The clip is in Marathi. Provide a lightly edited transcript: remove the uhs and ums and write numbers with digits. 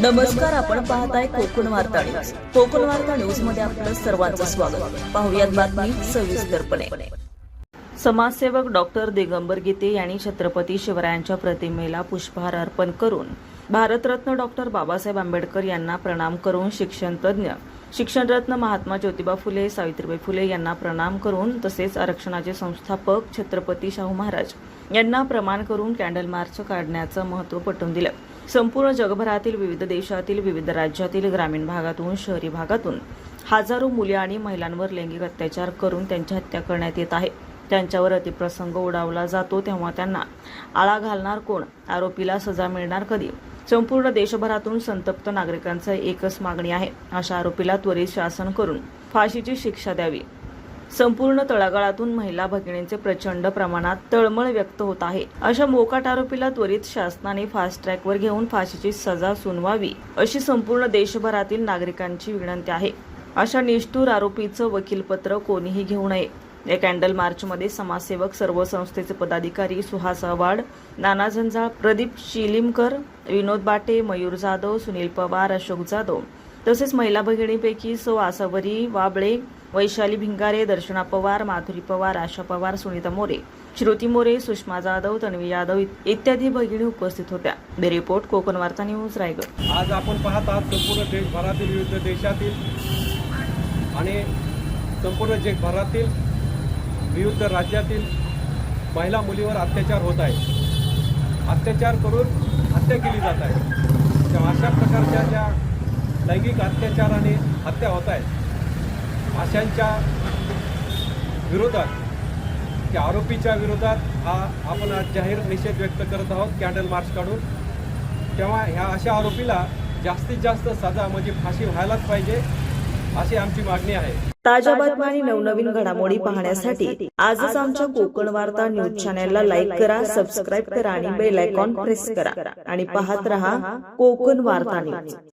नमस्कार, आपण पाहताय कोकण वार्ता न्यूज. कोकण वार्ता न्यूज मध्ये आपलं सर्वांचं स्वागत. पाहुयात बातमी सविस्तरपणे. समाजसेवक डॉक्टर दिगंबर गीते यांनी छत्रपती शिवरायांच्या प्रतिमेला पुष्पहार अर्पण करून भारतरत्न डॉक्टर बाबासाहेब आंबेडकर यांना प्रणाम करून शिक्षणरत्न महात्मा ज्योतिबा फुले, सावित्रीबाई फुले यांना प्रणाम करून तसेच आरक्षणाचे संस्थापक छत्रपती शाहू महाराज यांना प्रणाम करून कॅन्डल मार्च काढण्याचं महत्त्व पटवून दिलं. संपूर्ण जगभरातील विविध देशातील विविध राज्यातील ग्रामीण भागातून शहरी भागातून हजारो मुले आणि महिलांवर लैंगिक अत्याचार करून त्यांची हत्या करण्यात येत आहे. त्यांच्यावर अतिप्रसंग उडवला जातो तेव्हा त्यांना आळा घालणार कोण? आरोपीला सजा मिळणार कधी? संपूर्ण देशभरातून संतप्त नागरिकांची एकच मागणी आहे. अशा आरोपीला त्वरित शासन करून फाशीची शिक्षा द्यावी. संपूर्ण तळागाळातून महिला भगिनींचे प्रचंड प्रमाणात तळमळ व्यक्त होत आहे. अशा मोकाट आरोपीला त्वरित शासनाने फास्ट ट्रॅकवर घेऊन फाशीची सजा सुनावावी अशी संपूर्ण देशभरातील नागरिकांची विनंती आहे. अशा निष्ठुर आरोपीचं वकीलपत्र कोणीही घेऊ नये. या कॅन्डल मार्चमध्ये समाजसेवक, सर्व संस्थेचे पदाधिकारी, सुहास आव्हाड, नाना झंजाळ, प्रदीप शिलीमकर, विनोद बाटे, मयूर जाधव, सुनील पवार, अशोक जाधव तसेच महिला भगिनीपैकी सौ आसावरी वाबळे, वैशाली भिंगारे, दर्शना पवार, माधुरी पवार, आशा पवार, सुनीता मोरे, श्रुती मोरे, सुषमा जाधव, तन्वी यादव इत्यादी भगिनी उपस्थित होत्या. ब्युरो रिपोर्ट, कोकण वार्ता न्यूज, रायगड. आज आपण पाहत आहात संपूर्ण देशभरातील विविध देशातील आणि संपूर्ण जगभरातील विविध राज्यातील महिला मुलीवर अत्याचार होत आहे. अत्याचार करून हत्या केली जात आहे. तेव्हा अशा प्रकारच्या ज्या लैंगिक अत्याचार आणि हत्या होत आहेत अशांच्या विरोधात, त्या आरोपीच्या विरोधात आपण आज जाहीर निषेध व्यक्त करत आहोत कॅन्डल मार्च काढून. तेव्हा ह्या अशा आरोपीला जास्तीत जास्त सजा म्हणजे फाशी व्हायलाच पाहिजे अशी आमची मागणी आहे. ताज्या बातम्या आणि नवनवीन घडामोडी पाहण्यासाठी आजच आमच्या कोकण वार्ता न्यूज चॅनलला लाईक करा, सबस्क्राईब करा आणि बेल आयकॉन प्रेस करा आणि पाहत रहा कोकण वार्ता न्यूज.